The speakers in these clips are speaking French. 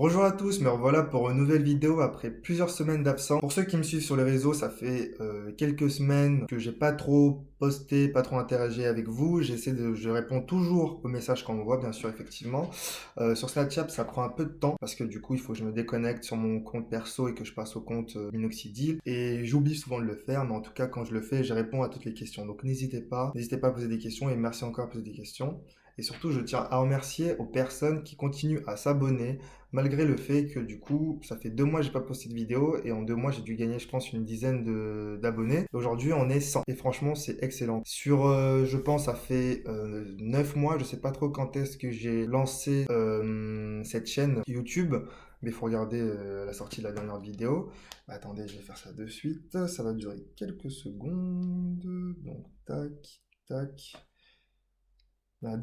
Bonjour à tous, me revoilà pour une nouvelle vidéo après plusieurs semaines d'absence. Pour ceux qui me suivent sur les réseaux, ça fait quelques semaines que j'ai pas trop posté, pas trop interagi avec vous. Je réponds toujours aux messages qu'on m'envoie, bien sûr, effectivement. Sur Snapchat, ça prend un peu de temps parce que du coup, il faut que je me déconnecte sur mon compte perso et que je passe au compte Minoxidil. Et j'oublie souvent de le faire, mais en tout cas, quand je le fais, je réponds à toutes les questions. Donc n'hésitez pas à poser des questions et merci encore à poser des questions. Et surtout, je tiens à remercier aux personnes qui continuent à s'abonner malgré le fait que du coup, ça fait 2 mois que j'ai pas posté de vidéo et en 2 mois, j'ai dû gagner, je pense, une dizaine d'abonnés. Aujourd'hui, on est 100 et franchement, c'est excellent. Je pense, ça fait 9 mois, je sais pas trop quand est-ce que j'ai lancé cette chaîne YouTube, mais il faut regarder la sortie de la dernière vidéo. Attendez, je vais faire ça de suite. Ça va durer quelques secondes. Donc, tac, tac. Ma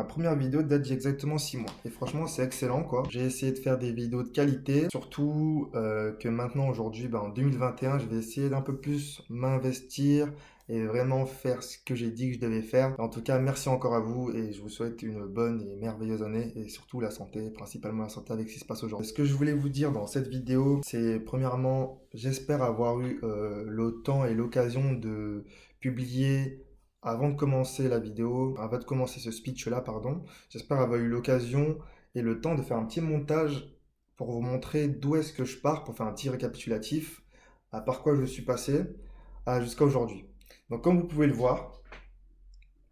première vidéo date d'il y a exactement 6 mois. Et franchement, c'est excellent, quoi. J'ai essayé de faire des vidéos de qualité. Surtout que maintenant, aujourd'hui, en 2021, je vais essayer d'un peu plus m'investir et vraiment faire ce que j'ai dit que je devais faire. En tout cas, merci encore à vous et je vous souhaite une bonne et merveilleuse année et surtout la santé, principalement la santé avec ce qui se passe aujourd'hui. Ce que je voulais vous dire dans cette vidéo, c'est premièrement, j'espère avoir eu le temps et l'occasion de publier avant de commencer la vidéo, avant de commencer ce speech-là, pardon, j'espère avoir eu l'occasion et le temps de faire un petit montage pour vous montrer d'où est-ce que je pars, pour faire un petit récapitulatif, à par quoi je suis passé jusqu'à aujourd'hui. Donc comme vous pouvez le voir,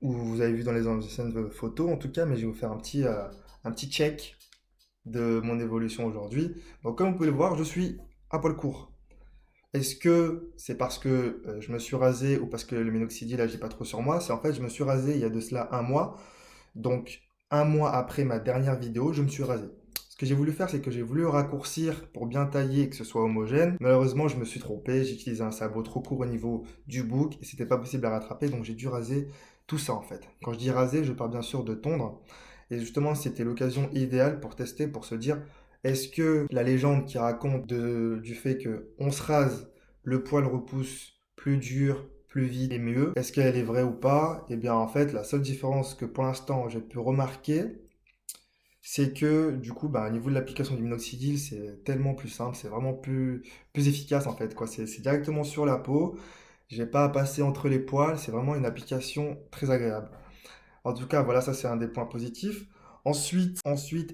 ou vous avez vu dans les anciennes photos en tout cas, mais je vais vous faire un petit check de mon évolution aujourd'hui. Donc comme vous pouvez le voir, je suis à poil court. Est-ce que c'est parce que je me suis rasé ou parce que le minoxidil agit pas trop sur moi? C'est en fait, je me suis rasé il y a de cela un mois. Donc, un mois après ma dernière vidéo, je me suis rasé. Ce que j'ai voulu faire, c'est que j'ai voulu raccourcir pour bien tailler et que ce soit homogène. Malheureusement, je me suis trompé. J'ai utilisé un sabot trop court au niveau du bouc et c'était pas possible à rattraper. Donc, j'ai dû raser tout ça en fait. Quand je dis raser, je parle bien sûr de tondre. Et justement, c'était l'occasion idéale pour tester, pour se dire, est-ce que la légende qui raconte du fait que on se rase, le poil repousse plus dur, plus vite et mieux, est-ce qu'elle est vraie ou pas? Eh bien, en fait, la seule différence que pour l'instant j'ai pu remarquer, c'est que du coup, au niveau de l'application du minoxidil, c'est tellement plus simple, c'est vraiment plus efficace en fait, quoi. C'est directement sur la peau, j'ai pas à passer entre les poils, c'est vraiment une application très agréable. En tout cas, voilà, ça c'est un des points positifs. Ensuite,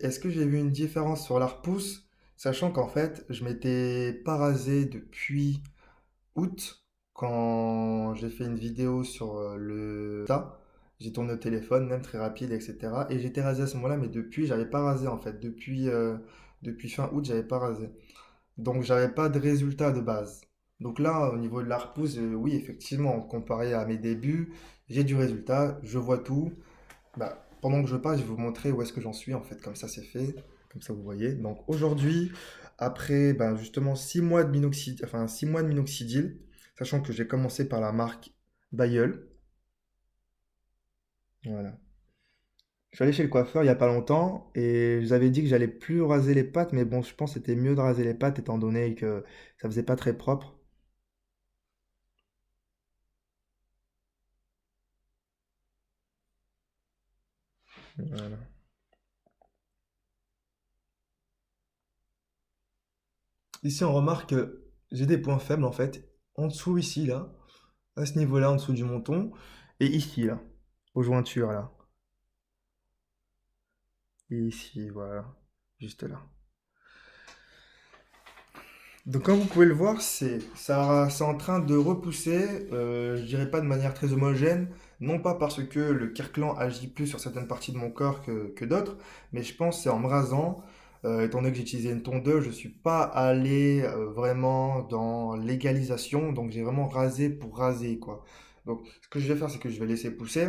est-ce que j'ai vu une différence sur la repousse, sachant qu'en fait, je m'étais pas rasé depuis août, quand j'ai fait une vidéo sur le ça, j'ai tourné au téléphone, même très rapide, etc. Et j'étais rasé à ce moment-là, mais depuis, j'avais pas rasé en fait. Depuis fin août, j'avais pas rasé. Donc, j'avais pas de résultat de base. Donc là, au niveau de la repousse, oui, effectivement, comparé à mes débuts, j'ai du résultat, je vois tout. Pendant que je passe, je vais vous montrer où est-ce que j'en suis en fait, comme ça c'est fait, comme ça vous voyez. Donc aujourd'hui, après justement 6 mois de minoxidil, enfin 6 mois de minoxidil, sachant que j'ai commencé par la marque Bayeul, voilà. Je suis allé chez le coiffeur il y a pas longtemps et je vous avais dit que j'allais plus raser les pattes, mais bon, je pense que c'était mieux de raser les pattes étant donné que ça faisait pas très propre. Voilà. Ici, on remarque que j'ai des points faibles en fait, en dessous ici là, à ce niveau-là, en dessous du menton, et ici là, aux jointures là. Et ici, voilà, juste là. Donc comme vous pouvez le voir, c'est en train de repousser, je dirais pas de manière très homogène, non pas parce que le Kirkland agit plus sur certaines parties de mon corps que d'autres, mais je pense que c'est en me rasant, étant donné que j'ai utilisé une tondeuse, je suis pas allé vraiment dans l'égalisation, donc j'ai vraiment rasé pour raser, quoi. Donc ce que je vais faire, c'est que je vais laisser pousser,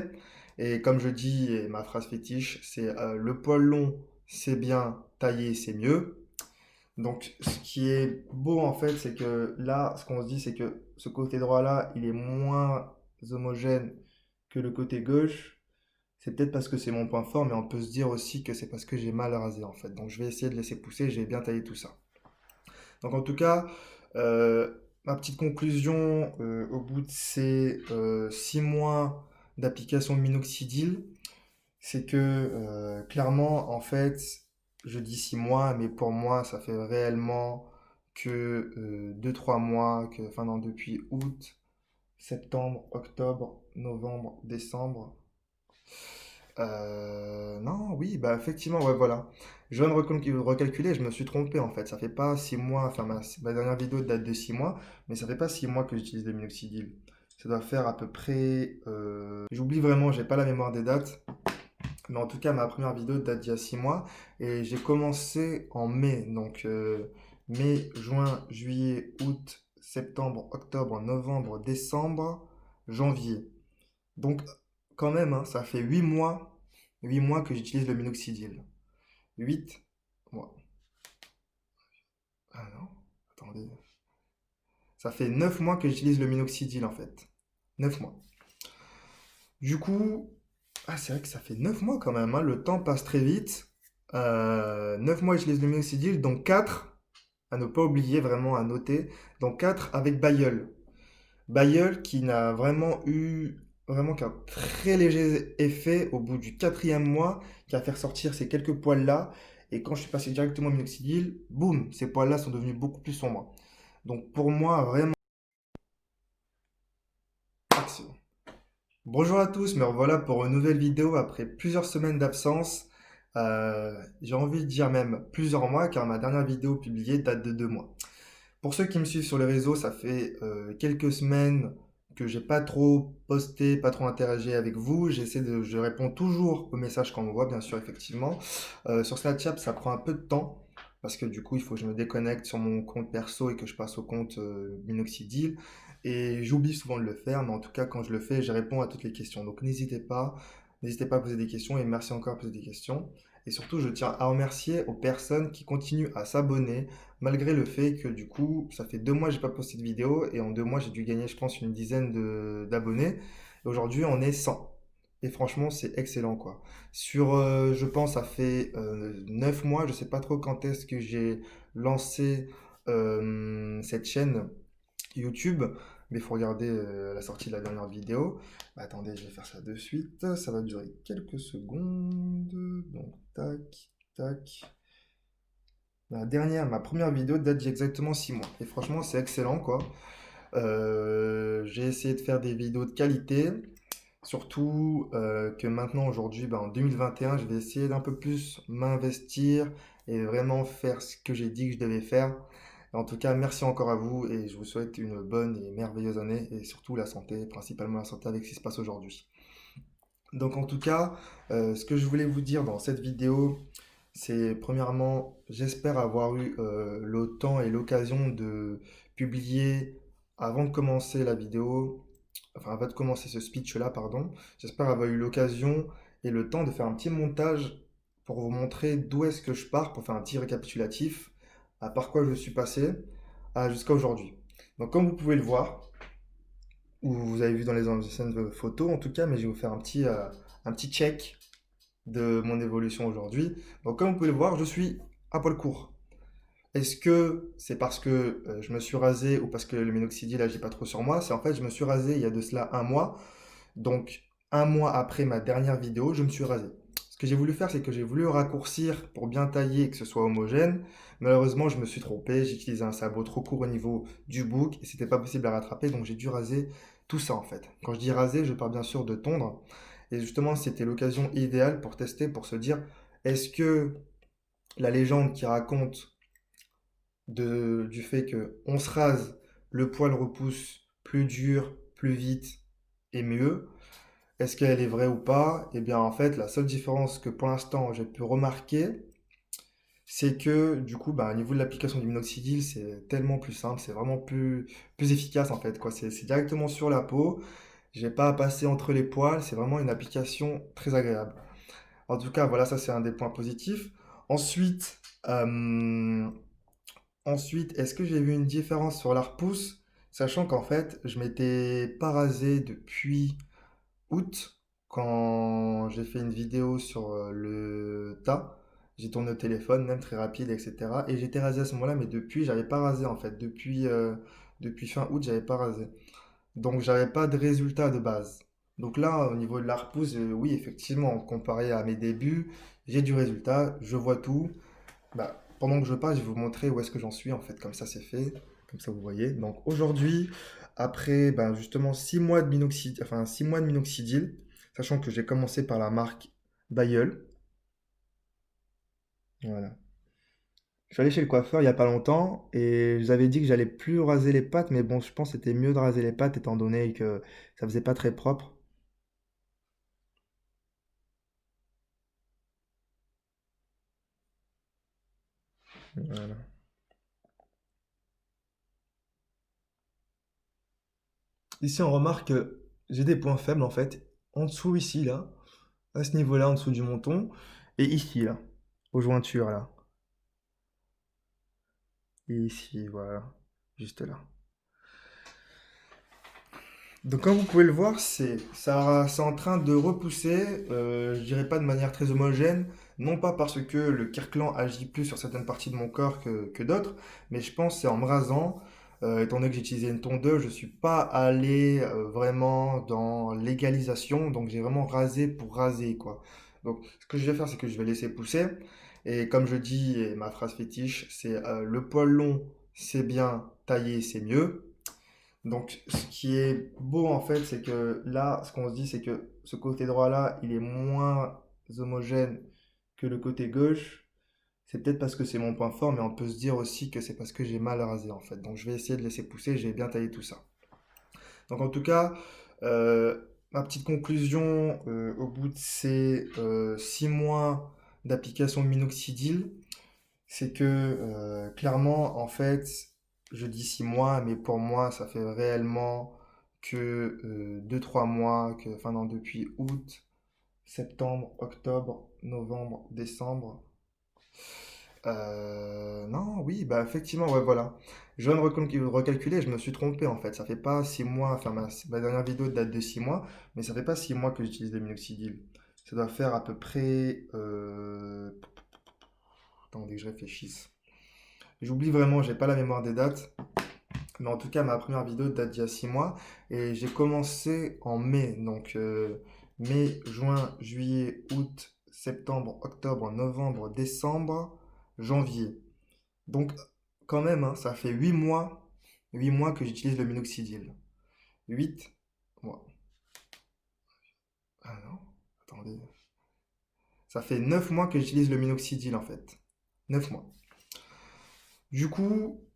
et comme je dis, et ma phrase fétiche, c'est le poil long, c'est bien, taillé, c'est mieux. Donc, ce qui est beau en fait, c'est que là, ce qu'on se dit, c'est que ce côté droit-là, il est moins homogène que le côté gauche. C'est peut-être parce que c'est mon point fort, mais on peut se dire aussi que c'est parce que j'ai mal rasé en fait. Donc, je vais essayer de laisser pousser, j'ai bien taillé tout ça. Donc, en tout cas, euh, ma petite conclusion au bout de ces 6 mois d'application de minoxidil, c'est que clairement, en fait, je dis 6 mois, mais pour moi, ça fait réellement que 2-3 mois, enfin non, depuis août, septembre, octobre, novembre, décembre. Non, oui, bah effectivement, ouais, voilà. Je viens de recalculer, je me suis trompé en fait. Ça fait pas 6 mois, enfin ma dernière vidéo date de 6 mois, mais ça fait pas 6 mois que j'utilise le minoxidil. Ça doit faire à peu près. J'oublie vraiment, j'ai pas la mémoire des dates, mais en tout cas, ma première vidéo date d'il y a 6 mois et j'ai commencé en mai. Donc mai, juin, juillet, août, septembre, octobre, novembre, décembre, janvier. Donc, quand même, hein, ça fait 8 mois que j'utilise le minoxidil. 8 mois. Ah non, attendez. Ça fait 9 mois que j'utilise le minoxidil en fait. 9 mois. Du coup, c'est vrai que ça fait 9 mois quand même, hein, le temps passe très vite. 9 mois j'utilise le minoxidil, donc 4 à ne pas oublier, vraiment à noter, donc 4 avec Bayeul. Bayeul qui n'a vraiment eu vraiment qu'un très léger effet au bout du quatrième mois, qui a fait ressortir ces quelques poils-là. Et quand je suis passé directement au minoxidil, boum, ces poils-là sont devenus beaucoup plus sombres. Donc pour moi, vraiment, action. Bonjour à tous, me revoilà pour une nouvelle vidéo après plusieurs semaines d'absence. J'ai envie de dire même plusieurs mois, car ma dernière vidéo publiée date de 2 mois. Pour ceux qui me suivent sur les réseaux, ça fait quelques semaines que j'ai pas trop posté, pas trop interagi avec vous. Je réponds toujours aux messages qu'on me voit, bien sûr, effectivement. Sur Snapchat, ça prend un peu de temps parce que du coup, il faut que je me déconnecte sur mon compte perso et que je passe au compte Minoxidil. Et j'oublie souvent de le faire, mais en tout cas, quand je le fais, je réponds à toutes les questions. Donc n'hésitez pas à poser des questions et merci encore à poser des questions. Et surtout, je tiens à remercier aux personnes qui continuent à s'abonner, malgré le fait que du coup, ça fait 2 mois que j'ai pas posté de vidéo et en 2 mois, j'ai dû gagner, je pense, une dizaine d'abonnés. Et aujourd'hui, on est 100. Et franchement, c'est excellent, quoi. Je pense, ça fait 9 mois, je sais pas trop quand est-ce que j'ai lancé cette chaîne YouTube, mais il faut regarder la sortie de la dernière vidéo. Bah, attendez, je vais faire ça de suite. Ça va durer quelques secondes. Donc, tac, tac. Ma première vidéo date d'il y a exactement 6 mois. Et franchement, c'est excellent, quoi. J'ai essayé de faire des vidéos de qualité. Surtout que maintenant, aujourd'hui, en 2021, je vais essayer d'un peu plus m'investir et vraiment faire ce que j'ai dit que je devais faire. En tout cas, merci encore à vous et je vous souhaite une bonne et merveilleuse année et surtout la santé, principalement la santé avec ce qui se passe aujourd'hui. Donc en tout cas, ce que je voulais vous dire dans cette vidéo, c'est premièrement, j'espère avoir eu le temps et l'occasion de publier avant de commencer la vidéo, enfin avant de commencer ce speech-là, pardon, j'espère avoir eu l'occasion et le temps de faire un petit montage pour vous montrer d'où est-ce que je pars, pour faire un petit récapitulatif, à par quoi je suis passé jusqu'à aujourd'hui. Donc comme vous pouvez le voir, ou vous avez vu dans les anciennes photos en tout cas, mais je vais vous faire un petit check de mon évolution aujourd'hui. Donc comme vous pouvez le voir, je suis à poil court. Est-ce que c'est parce que je me suis rasé ou parce que le minoxidil agit pas trop sur moi? C'est en fait, je me suis rasé il y a de cela un mois. Donc, un mois après ma dernière vidéo, je me suis rasé. Ce que j'ai voulu faire, c'est que j'ai voulu raccourcir pour bien tailler et que ce soit homogène. Malheureusement, je me suis trompé. J'ai utilisé un sabot trop court au niveau du bouc et c'était pas possible à rattraper. Donc, j'ai dû raser tout ça en fait. Quand je dis raser, je parle bien sûr de tondre. Et justement, c'était l'occasion idéale pour tester, pour se dire, est-ce que la légende qui raconte du fait que on se rase, le poil repousse plus dur, plus vite et mieux, est-ce qu'elle est vraie ou pas? Eh bien, en fait, la seule différence que pour l'instant j'ai pu remarquer, c'est que du coup, au niveau de l'application du minoxidil, c'est tellement plus simple, c'est vraiment plus efficace en fait, quoi. C'est directement sur la peau, j'ai pas à passer entre les poils, c'est vraiment une application très agréable. En tout cas, voilà, ça c'est un des points positifs. Ensuite, euh, ensuite, est-ce que j'ai vu une différence sur la repousse, sachant qu'en fait, je m'étais pas rasé depuis août, quand j'ai fait une vidéo sur le tas, j'ai tourné au téléphone, même très rapide, etc. Et j'étais rasé à ce moment-là, mais depuis, j'avais pas rasé en fait. Depuis fin août, j'avais pas rasé. Donc, j'avais pas de résultat de base. Donc là, au niveau de la repousse, oui, effectivement, comparé à mes débuts, j'ai du résultat, je vois tout. Bah, pendant que je parle, je vais vous montrer où est-ce que j'en suis en fait, comme ça c'est fait, comme ça vous voyez. Donc aujourd'hui, après ben, justement 6 mois de minoxidil, enfin 6 mois de minoxidil, sachant que j'ai commencé par la marque Bayeul, voilà. Je suis allé chez le coiffeur il y a pas longtemps et je vous avais dit que j'allais plus raser les pattes, mais bon, je pense que c'était mieux de raser les pattes étant donné que ça faisait pas très propre. Voilà. Ici, on remarque que j'ai des points faibles en fait, en dessous ici là, à ce niveau-là, en dessous du menton, et ici là, aux jointures là. Et ici, voilà, juste là. Donc comme vous pouvez le voir, c'est en train de repousser, je dirais pas de manière très homogène, non pas parce que le Kirkland agit plus sur certaines parties de mon corps que d'autres, mais je pense que c'est en me rasant, étant donné que j'ai utilisé une tondeuse, je suis pas allé vraiment dans l'égalisation, donc j'ai vraiment rasé pour raser, quoi. Donc ce que je vais faire, c'est que je vais laisser pousser, et comme je dis, et ma phrase fétiche, c'est le poil long, c'est bien, taillé, c'est mieux. Donc, ce qui est beau en fait, c'est que là, ce qu'on se dit, c'est que ce côté droit-là, il est moins homogène que le côté gauche. C'est peut-être parce que c'est mon point fort, mais on peut se dire aussi que c'est parce que j'ai mal rasé en fait. Donc, je vais essayer de laisser pousser, j'ai bien taillé tout ça. Donc, en tout cas, ma petite conclusion au bout de ces 6 mois d'application de minoxidil, c'est que clairement, en fait, je dis 6 mois, mais pour moi, ça fait réellement que 2-3 mois, enfin non, depuis août, septembre, octobre, novembre, décembre. Non, oui, bah effectivement, ouais, voilà. Je viens de recalculer, je me suis trompé en fait. Ça fait pas 6 mois, enfin ma dernière vidéo date de 6 mois, mais ça fait pas 6 mois que j'utilise le minoxidil. Ça doit faire à peu près. Attendez que je réfléchisse. J'oublie vraiment, j'ai pas la mémoire des dates. Mais en tout cas, ma première vidéo date d'il y a 6 mois. Et j'ai commencé en mai. Donc mai, juin, juillet, août, septembre, octobre, novembre, décembre, janvier. Donc quand même, hein, ça fait 8 mois. 8 mois que j'utilise le minoxidil. 8 mois. Ah non, attendez. Ça fait 9 mois que j'utilise le minoxidil en fait. 9 mois. Du coup,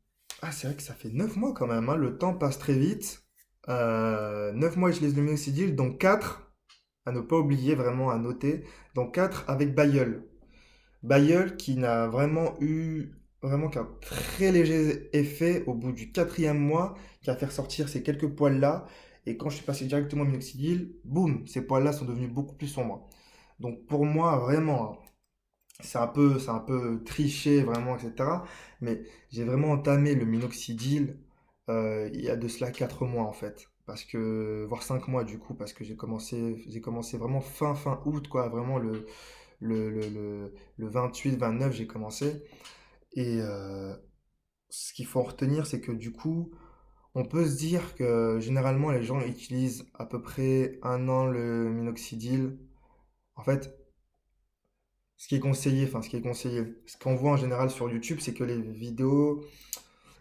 ah, c'est vrai que ça fait 9 mois quand même, hein, le temps passe très vite. 9 mois, j'utilise le minoxidil, donc 4 à ne pas oublier, vraiment à noter, donc 4 avec Bayeul. Bayeul qui n'a vraiment eu vraiment qu'un très léger effet au bout du quatrième mois, qui a fait ressortir ces quelques poils-là. Et quand je suis passé directement au minoxidil, boum, ces poils-là sont devenus beaucoup plus sombres. Donc pour moi, vraiment, hein, c'est un peu triché vraiment, etc. Mais j'ai vraiment entamé le minoxidil il y a de cela 4 mois en fait. Parce que, voire 5 mois du coup, parce que j'ai commencé vraiment fin août, quoi. Vraiment le 28-29, j'ai commencé. Et ce qu'il faut en retenir, c'est que du coup, on peut se dire que généralement les gens utilisent à peu près 1 an le minoxidil. En fait, ce qu'on voit en général sur YouTube, c'est que les vidéos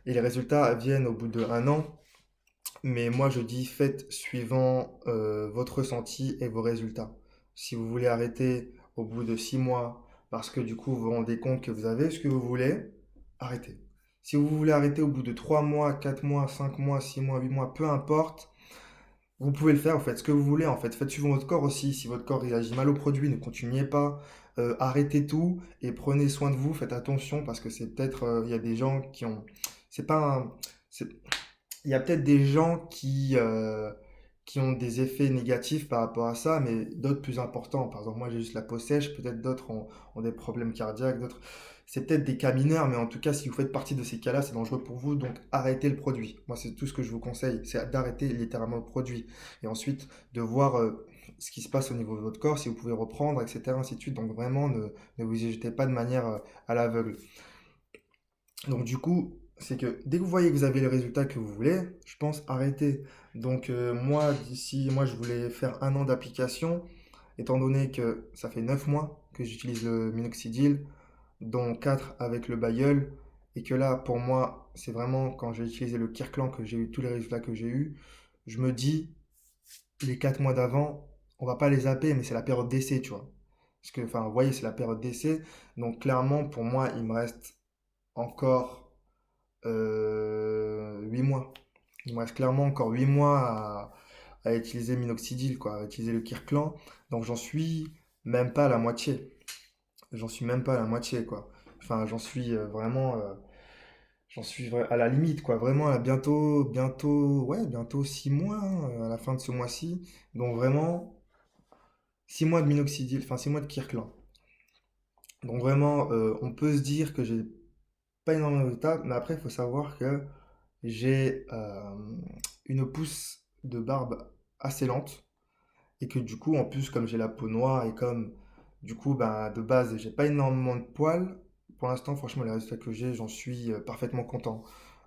et les résultats viennent au bout d'1 an. Mais moi, je dis faites suivant votre ressenti et vos résultats. Si vous voulez arrêter au bout de 6 mois parce que du coup vous vous rendez compte que vous avez ce que vous voulez, arrêtez. Si vous voulez arrêter au bout de 3 mois, 4 mois, 5 mois, 6 mois, 8 mois, peu importe, vous pouvez le faire, vous faites ce que vous voulez en fait. Faites suivre votre corps aussi. Si votre corps réagit mal au produit, ne continuez pas. Arrêtez tout et prenez soin de vous. Faites attention parce que c'est peut-être, il y a des gens qui ont, c'est pas un- c'est- il y a peut-être des gens qui ont des effets négatifs par rapport à ça, mais d'autres plus importants. Par exemple, moi j'ai juste la peau sèche, peut-être d'autres ont des problèmes cardiaques, d'autres. C'est peut-être des cas mineurs, mais en tout cas, si vous faites partie de ces cas-là, c'est dangereux pour vous, donc arrêtez le produit. Moi, c'est tout ce que je vous conseille, c'est d'arrêter littéralement le produit. Et ensuite, de voir ce qui se passe au niveau de votre corps, si vous pouvez reprendre, etc. Ainsi de suite. Donc vraiment, ne vous y jetez pas de manière à l'aveugle. Donc du coup, c'est que dès que vous voyez que vous avez les résultats que vous voulez, je pense arrêter. Donc moi je voulais faire 1 an d'application, étant donné que ça fait 9 mois que j'utilise le minoxidil. dont 4 avec le Bayeul. Et que là, pour moi, c'est vraiment quand j'ai utilisé le Kirkland que j'ai eu tous les résultats que j'ai eu. Je me dis, les 4 mois d'avant, on va pas les zapper, mais c'est la période d'essai, tu vois. Parce que, enfin, vous voyez, c'est la période d'essai. Donc, clairement, pour moi, il me reste encore 8 mois. Il me reste clairement encore 8 mois à utiliser minoxidil, quoi, à utiliser le Kirkland. Donc, j'en suis même pas à la moitié. J'en suis même pas à la moitié, quoi. Enfin, j'en suis à la limite, quoi. Vraiment, à bientôt 6 mois, hein, à la fin de ce mois-ci. Donc, vraiment, 6 mois de minoxidil, enfin 6 mois de Kirkland. Donc vraiment, on peut se dire que j'ai pas énormément de résultats, mais après, il faut savoir que j'ai une pousse de barbe assez lente et que du coup, en plus, comme j'ai la peau noire et comme du coup, ben, de base, j'ai pas énormément de poils, pour l'instant, franchement, les résultats que j'ai, j'en suis parfaitement content.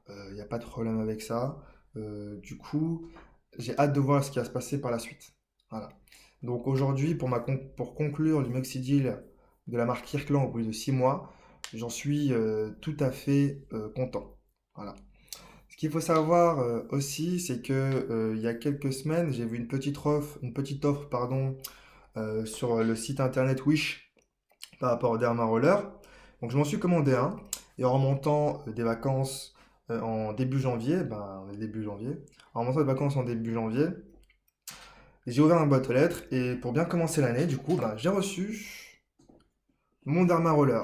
Il n'y a pas de problème avec ça. Du coup, j'ai hâte de voir ce qui va se passer par la suite. Voilà. Donc aujourd'hui, pour conclure l'inoxidil de la marque Kirkland au bout de 6 mois, j'en suis tout à fait content. Voilà. Ce qu'il faut savoir aussi, c'est que il y a quelques semaines, j'ai vu une petite offre, pardon, sur le site internet Wish par rapport au Derma Roller. Donc je m'en suis commandé un et en remontant des vacances en début janvier, en remontant des vacances en début janvier, j'ai ouvert ma boîte aux lettres et pour bien commencer l'année, du coup, j'ai reçu mon Derma Roller,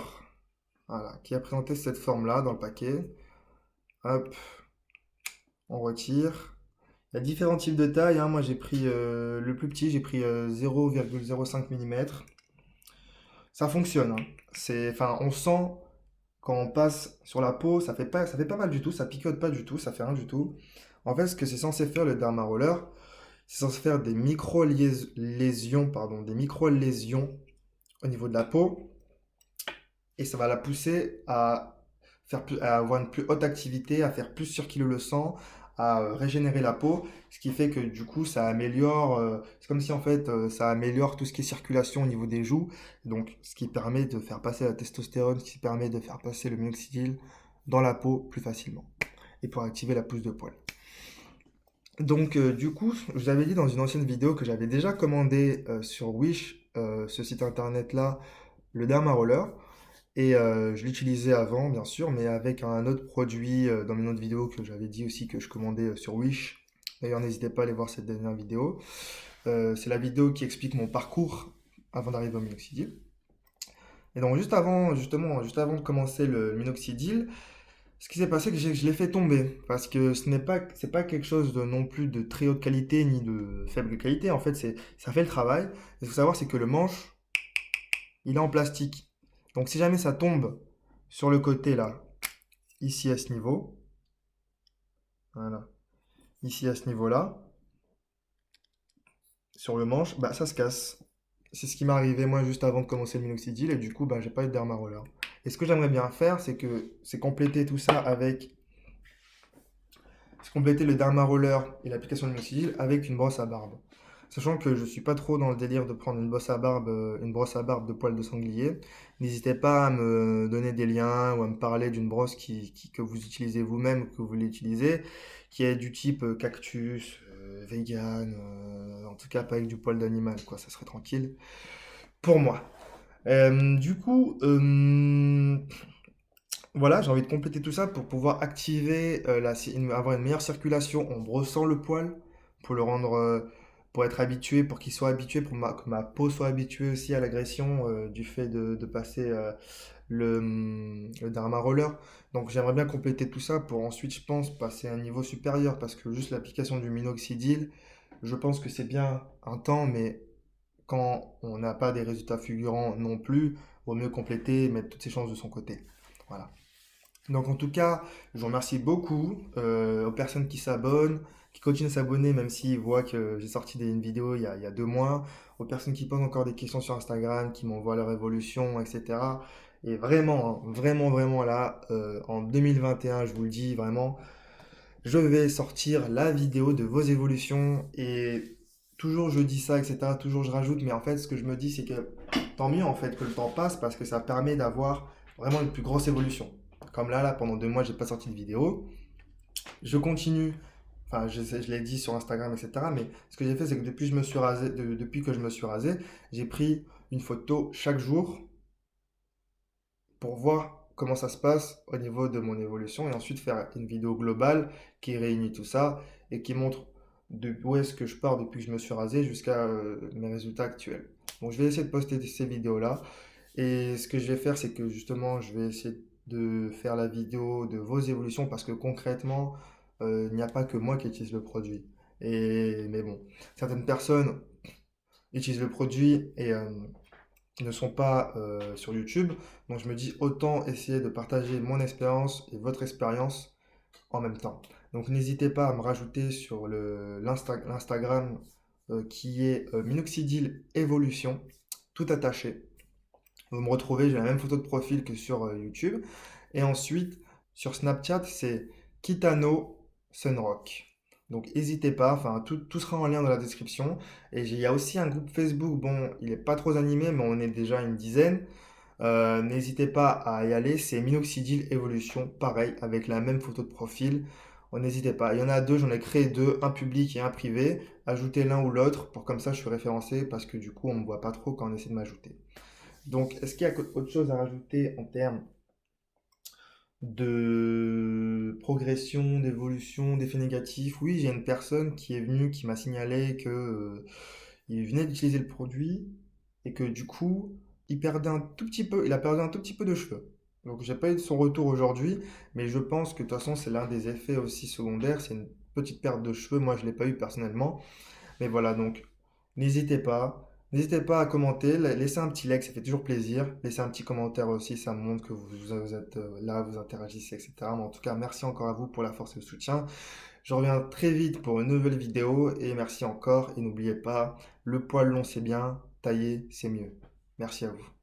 voilà, qui a présenté cette forme-là dans le paquet. Hop, on retire. Il y a différents types de tailles, hein. Moi j'ai pris le plus petit, j'ai pris 0,05 mm. Ça fonctionne, hein. Enfin, on sent quand on passe sur la peau, ça fait pas mal du tout, ça picote pas du tout, ça fait rien du tout. En fait, ce que c'est censé faire le Derma Roller, c'est censé faire des micro-lésions, pardon, des micro-lésions au niveau de la peau, et ça va la pousser à avoir une plus haute activité, à faire plus circuler le sang, à régénérer la peau, ce qui fait que du coup ça améliore, c'est comme si en fait ça améliore tout ce qui est circulation au niveau des joues, donc ce qui permet de faire passer la testostérone, ce qui permet de faire passer le minoxidil dans la peau plus facilement, et pour activer la pousse de poils. Donc du coup, je vous avais dit dans une ancienne vidéo que j'avais déjà commandé sur Wish, ce site internet là, le Derma Roller. Et je l'utilisais avant, bien sûr, mais avec un autre produit dans une autre vidéo que j'avais dit aussi que je commandais sur Wish. D'ailleurs, n'hésitez pas à aller voir cette dernière vidéo. C'est la vidéo qui explique mon parcours avant d'arriver au minoxidil. Et donc, juste avant de commencer le minoxidil, ce qui s'est passé, c'est que je l'ai fait tomber. Parce que c'est pas quelque chose de non plus de très haute qualité ni de faible qualité. En fait, ça fait le travail. Ce qu'il faut savoir, c'est que le manche, il est en plastique. Donc si jamais ça tombe sur le côté là, ici à ce niveau, voilà, ici à ce niveau-là, sur le manche, ça se casse. C'est ce qui m'est arrivé moi juste avant de commencer le minoxidil et du coup j'ai pas eu de derma roller. Et ce que j'aimerais bien faire, c'est compléter tout ça avec, c'est compléter le derma roller et l'application de minoxidil avec une brosse à barbe. Sachant que je suis pas trop dans le délire de prendre une brosse à barbe de poils de sanglier, n'hésitez pas à me donner des liens ou à me parler d'une brosse que vous utilisez vous-même ou que vous voulez utiliser, qui est du type cactus, vegan, en tout cas pas avec du poil d'animal, quoi, ça serait tranquille pour moi. Du coup, voilà, j'ai envie de compléter tout ça pour pouvoir activer, avoir une meilleure circulation en brossant le poil, pour le rendre, pour être habitué, pour qu'il soit habitué, que ma peau soit habituée aussi à l'agression du fait de passer le Derma Roller. Donc j'aimerais bien compléter tout ça pour ensuite, je pense, passer à un niveau supérieur, parce que juste l'application du minoxidil, je pense que c'est bien un temps, mais quand on n'a pas des résultats fulgurants non plus, vaut mieux compléter et mettre toutes ses chances de son côté. Voilà. Donc en tout cas, je vous remercie beaucoup aux personnes qui s'abonnent, qui continuent à s'abonner même s'ils voient que j'ai sorti une vidéo il y a 2 mois, aux personnes qui posent encore des questions sur Instagram, qui m'envoient leur évolution, etc. Et vraiment, hein, vraiment, vraiment là, en 2021, je vous le dis vraiment, je vais sortir la vidéo de vos évolutions et toujours je dis ça, etc. Toujours je rajoute, mais en fait ce que je me dis c'est que tant mieux en fait que le temps passe parce que ça permet d'avoir vraiment une plus grosse évolution. Comme là, pendant 2 mois, j'ai pas sorti de vidéo. Je continue, enfin, je l'ai dit sur Instagram, etc. Mais ce que j'ai fait, c'est que depuis, depuis que je me suis rasé, j'ai pris une photo chaque jour pour voir comment ça se passe au niveau de mon évolution et ensuite faire une vidéo globale qui réunit tout ça et qui montre de où est-ce que je pars depuis que je me suis rasé jusqu'à mes résultats actuels. Donc je vais essayer de poster ces vidéos-là et ce que je vais faire, c'est que justement, je vais essayer de faire la vidéo de vos évolutions parce que concrètement, il n'y a pas que moi qui utilise le produit. Mais bon, certaines personnes utilisent le produit et ne sont pas sur YouTube. Donc je me dis autant essayer de partager mon expérience et votre expérience en même temps. Donc n'hésitez pas à me rajouter sur l'Instagram qui est Minoxidil Evolution, tout attaché. Vous me retrouvez, j'ai la même photo de profil que sur YouTube. Et ensuite, sur Snapchat, c'est Kitano Sunrock. Donc n'hésitez pas, enfin tout sera en lien dans la description. Et il y a aussi un groupe Facebook, bon, il n'est pas trop animé, mais on est déjà une dizaine. N'hésitez pas à y aller, c'est Minoxidil Evolution, pareil, avec la même photo de profil. N'hésitez pas, il y en a deux, j'en ai créé deux, un public et un privé. Ajoutez l'un ou l'autre, pour comme ça je suis référencé, parce que du coup on ne me voit pas trop quand on essaie de m'ajouter. Donc, est-ce qu'il y a autre chose à rajouter en termes de progression, d'évolution, d'effets négatifs? Oui, j'ai une personne qui est venue, qui m'a signalé que il venait d'utiliser le produit et que du coup, il a perdu un tout petit peu de cheveux. Donc, j'ai pas eu de son retour aujourd'hui, mais je pense que de toute façon, c'est l'un des effets aussi secondaires, c'est une petite perte de cheveux. Moi, je l'ai pas eu personnellement. Mais voilà, donc n'hésitez pas. N'hésitez pas à commenter, laissez un petit like, ça fait toujours plaisir. Laissez un petit commentaire aussi, ça me montre que vous êtes là, vous interagissez, etc. Mais en tout cas, merci encore à vous pour la force et le soutien. Je reviens très vite pour une nouvelle vidéo et merci encore. Et n'oubliez pas, le poil long c'est bien, tailler c'est mieux. Merci à vous.